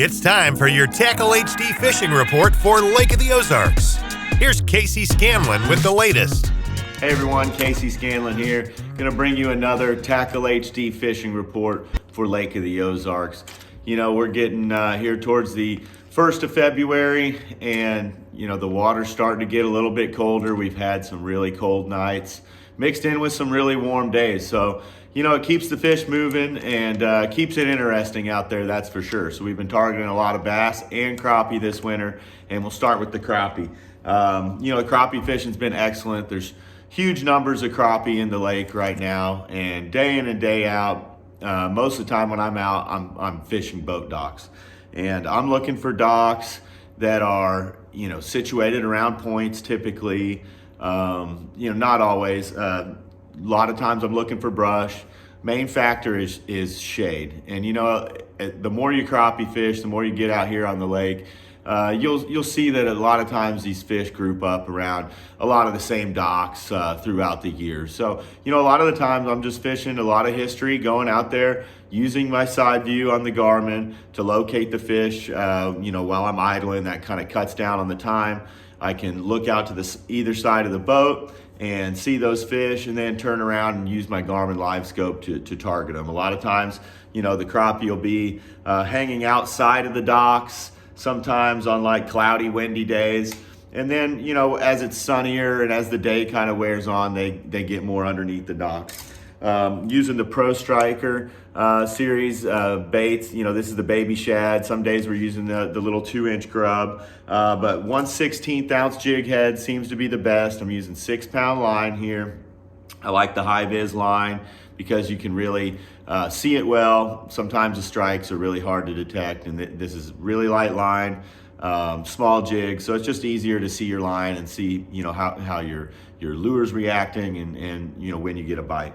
It's time for your Tackle HD fishing report for Lake of the Ozarks. Here's Casey Scanlon with the latest. Hey everyone, Casey Scanlon here. Gonna bring you another Tackle HD fishing report for Lake of the Ozarks. You know, we're getting here towards the 1st of February and the water's starting to get a little bit colder. We've had some really cold nights mixed in with some really warm days. So, it keeps the fish moving and keeps it interesting out there, that's for sure. So we've been targeting a lot of bass and crappie this winter, and we'll start with the crappie. The crappie fishing's been excellent. There's huge numbers of crappie in the lake right now, and day in and day out, most of the time when I'm out, I'm fishing boat docks. And I'm looking for docks that are, situated around points typically, not always. A lot of times I'm looking for brush. Main factor is shade. And the more you crappie fish, the more you get out here on the lake, you'll see that a lot of times these fish group up around a lot of the same docks throughout the year. So, a lot of the times I'm just fishing a lot of history, going out there, using my side view on the Garmin to locate the fish, while I'm idling. That kind of cuts down on the time. I can look out to either side of the boat and see those fish, and then turn around and use my Garmin live scope to target them. A lot of times, the crappie will be hanging outside of the docks, sometimes on like cloudy, windy days. And then, as it's sunnier and as the day kind of wears on, they get more underneath the docks. Using the Pro Striker series baits, this is the baby shad. Some days we're using the little 2-inch grub, but 1/16 ounce jig head seems to be the best. I'm using 6-pound line here. I like the high vis line because you can really see it well. Sometimes the strikes are really hard to detect, and this is really light line, small jig, so it's just easier to see your line and see how your lure's reacting and when you get a bite.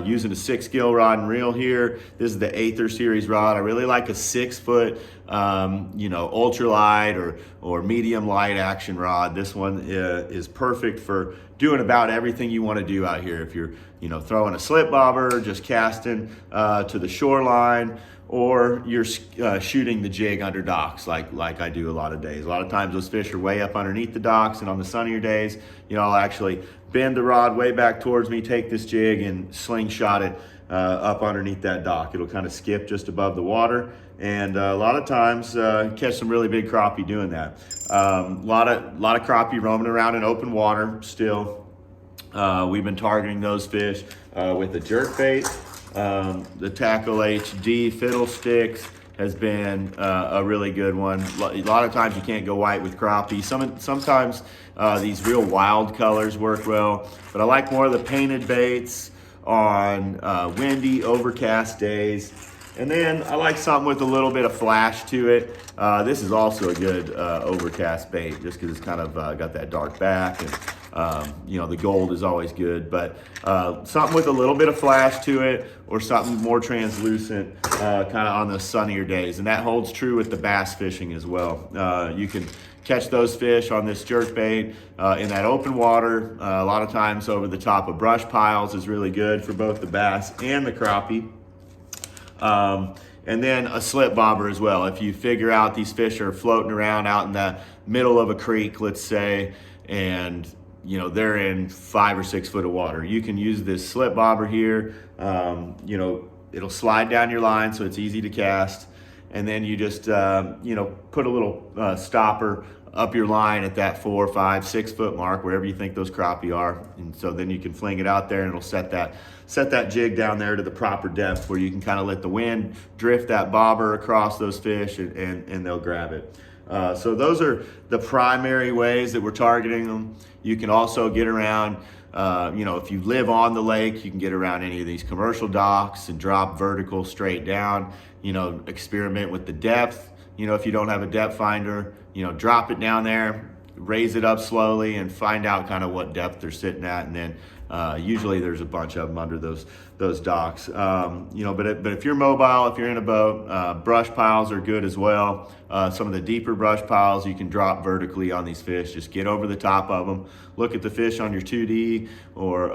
Using a 6-gill rod and reel here. This is the Aether series rod. I really like a 6-foot, ultralight or medium light action rod. This one is perfect for doing about everything you want to do out here. If you're, throwing a slip bobber, just casting to the shoreline, or you're shooting the jig under docks like I do a lot of days. A lot of times those fish are way up underneath the docks, and on the sunnier days, I'll actually bend the rod way back towards me, take this jig and slingshot it up underneath that dock. It'll kind of skip just above the water, and a lot of times catch some really big crappie doing that. A lot of crappie roaming around in open water still. We've been targeting those fish with a jerkbait. The Tackle HD Fiddlesticks has been a really good one. A lot of times you can't go white with crappie. Sometimes these real wild colors work well, but I like more of the painted baits on windy, overcast days. And then I like something with a little bit of flash to it. This is also a good overcast bait, just because it's kind of got that dark back, and the gold is always good, but something with a little bit of flash to it, or something more translucent kind of on the sunnier days. And that holds true with the bass fishing as well. You can catch those fish on this jerkbait in that open water. A lot of times over the top of brush piles is really good for both the bass and the crappie. And then a slip bobber as well. If you figure out these fish are floating around out in the middle of a creek, let's say, and they're in 5 or 6 foot of water, you can use this slip bobber here. It'll slide down your line, so it's easy to cast. And then you just, put a little stopper up your line at that 4, 5, 6 foot mark, wherever you think those crappie are. And so then you can fling it out there, and it'll set that jig down there to the proper depth where you can kind of let the wind drift that bobber across those fish, and they'll grab it. So those are the primary ways that we're targeting them. You can also get around, if you live on the lake, you can get around any of these commercial docks and drop vertical straight down, experiment with the depth. If you don't have a depth finder, drop it down there, raise it up slowly, and find out kind of what depth they're sitting at. And then usually there's a bunch of them under those docks. But if you're mobile, if you're in a boat, brush piles are good as well. Some of the deeper brush piles you can drop vertically on these fish. Just get over the top of them, look at the fish on your 2D or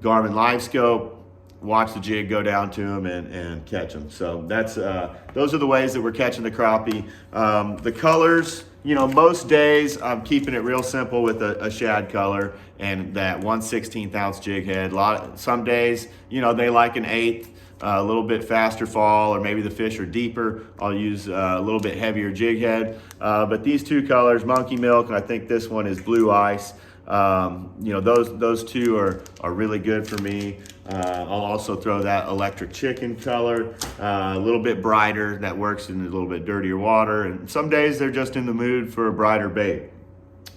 Garmin Live Scope, watch the jig go down to them and catch them. So that's those are the ways that we're catching the crappie. The colors, most days I'm keeping it real simple with a shad color and that 1/16 ounce jig head. Some days, they like an 1/8, a little bit faster fall, or maybe the fish are deeper. I'll use a little bit heavier jig head. But these two colors, Monkey Milk, and I think this one is Blue Ice. Those two are really good for me. I'll also throw that Electric Chicken color, a little bit brighter, that works in a little bit dirtier water. And some days they're just in the mood for a brighter bait.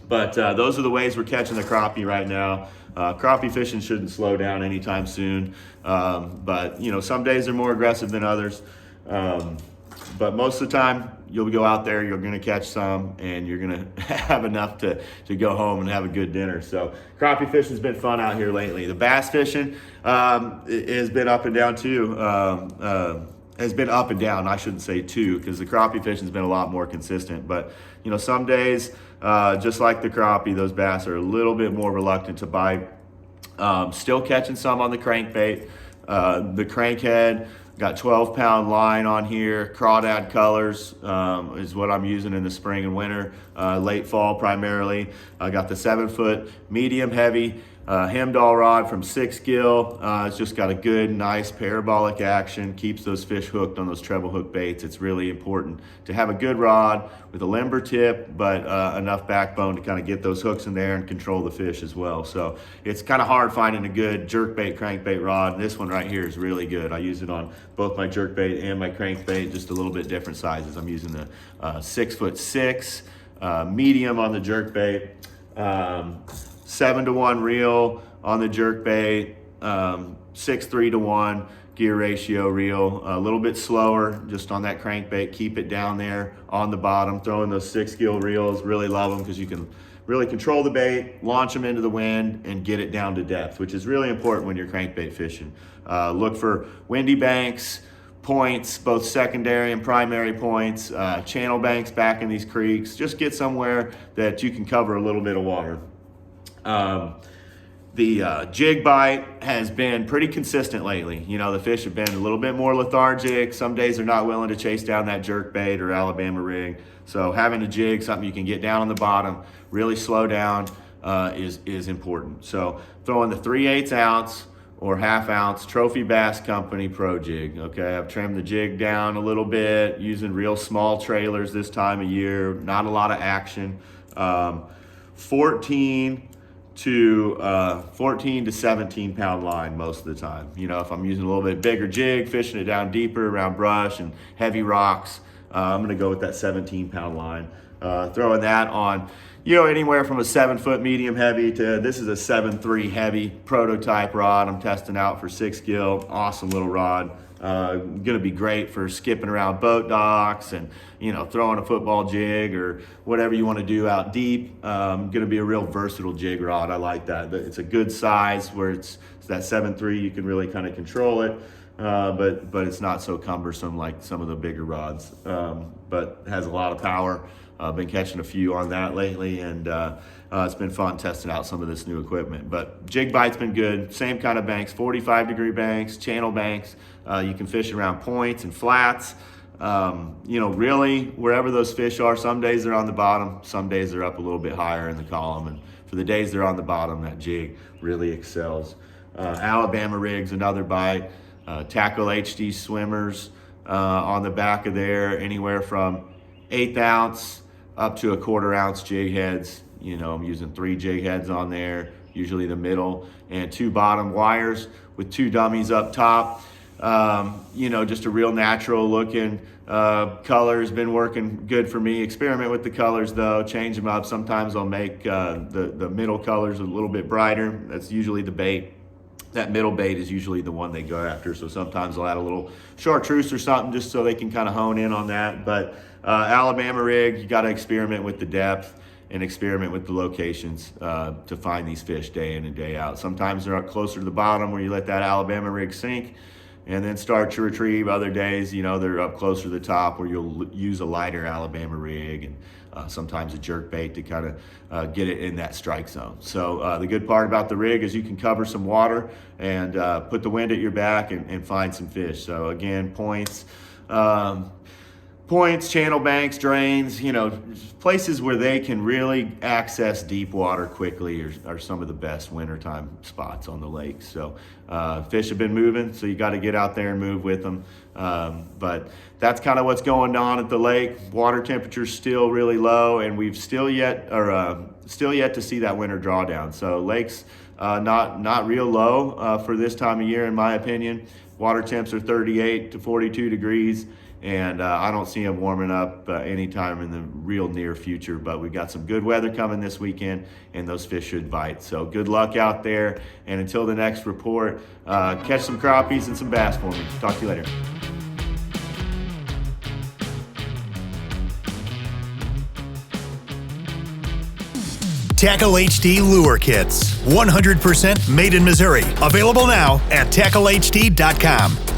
But those are the ways we're catching the crappie right now. Crappie fishing shouldn't slow down anytime soon. But some days they're more aggressive than others. But most of the time, you'll go out there, you're gonna catch some, and you're gonna have enough to go home and have a good dinner. So crappie fishing's been fun out here lately. The bass fishing has been up and down too. Has been up and down, I shouldn't say too, because the crappie fishing's been a lot more consistent. But some days, just like the crappie, those bass are a little bit more reluctant to bite. Still catching some on the crankbait. The crankhead, got 12-pound line on here. Crawdad colors is what I'm using in the spring and winter, late fall primarily. I got the 7-foot medium heavy Hemdahl rod from 6 Gill. It's just got a good, nice parabolic action, keeps those fish hooked on those treble hook baits. It's really important to have a good rod with a limber tip, but enough backbone to kind of get those hooks in there and control the fish as well. So it's kind of hard finding a good jerkbait, crankbait rod. And this one right here is really good. I use it on both my jerkbait and my crankbait, just a little bit different sizes. I'm using the 6'6" medium on the jerkbait. 7-to-1 reel on the jerkbait, 6-3-to-1 gear ratio reel, a little bit slower just on that crankbait. Keep it down there on the bottom. Throwing those 6 Gill reels, really love them because you can really control the bait, launch them into the wind, and get it down to depth, which is really important when you're crankbait fishing. Look for windy banks, points, both secondary and primary points, channel banks back in these creeks. Just get somewhere that you can cover a little bit of water. The jig bite has been pretty consistent lately. The fish have been a little bit more lethargic. Some days they're not willing to chase down that jerk bait or Alabama rig. So having a jig, something you can get down on the bottom, really slow down, is important. So throwing the 3/8 ounce or 1/2 ounce Trophy Bass Company Pro Jig. Okay, I've trimmed the jig down a little bit, using real small trailers this time of year, not a lot of action. 14 to 17 pound line most of the time. If I'm using a little bit bigger jig, fishing it down deeper around brush and heavy rocks, I'm gonna go with that 17-pound line. Throwing that on, anywhere from a 7-foot medium heavy to, this is a 7.3 heavy prototype rod I'm testing out for 6 Gill. Awesome little rod. Gonna be great for skipping around boat docks and throwing a football jig or whatever you want to do out deep. Gonna be a real versatile jig rod. I like that. It's a good size where it's that 7.3. You can really kind of control it, but it's not so cumbersome like some of the bigger rods. But has a lot of power. I've been catching a few on that lately, and it's been fun testing out some of this new equipment. But jig bite's been good. Same kind of banks, 45-degree banks, channel banks. You can fish around points and flats. Really wherever those fish are. Some days they're on the bottom, some days they're up a little bit higher in the column. And for the days they're on the bottom, that jig really excels. Alabama rigs, another bite. Tackle HD swimmers on the back of there, anywhere from 1/8 ounce up to a 1/4 ounce jig heads. I'm using 3 jig heads on there, usually the middle, and 2 bottom wires with 2 dummies up top. Just a real natural looking color has been working good for me. Experiment with the colors though, change them up. Sometimes I'll make the middle colors a little bit brighter. That's usually the bait. That middle bait is usually the one they go after. So sometimes I'll add a little chartreuse or something just so they can kind of hone in on that. But Alabama rig, you got to experiment with the depth and experiment with the locations to find these fish day in and day out. Sometimes they're up closer to the bottom where you let that Alabama rig sink, and then start to retrieve. Other days, they're up closer to the top where you'll use a lighter Alabama rig and sometimes a jerk bait to kind of get it in that strike zone. So the good part about the rig is you can cover some water and put the wind at your back and find some fish. So again, points, channel banks, drains, places where they can really access deep water quickly are some of the best wintertime spots on the lake. So fish have been moving, so you got to get out there and move with them. But that's kind of what's going on at the lake. Water temperature's still really low, and we've still yet to see that winter drawdown. So lakes not real low for this time of year, in my opinion. Water temps are 38 to 42 degrees. And I don't see them warming up anytime in the real near future, but we've got some good weather coming this weekend, and those fish should bite. So good luck out there, and until the next report, catch some crappies and some bass for me. Talk to you later. Tackle HD Lure Kits, 100% made in Missouri. Available now at TackleHD.com.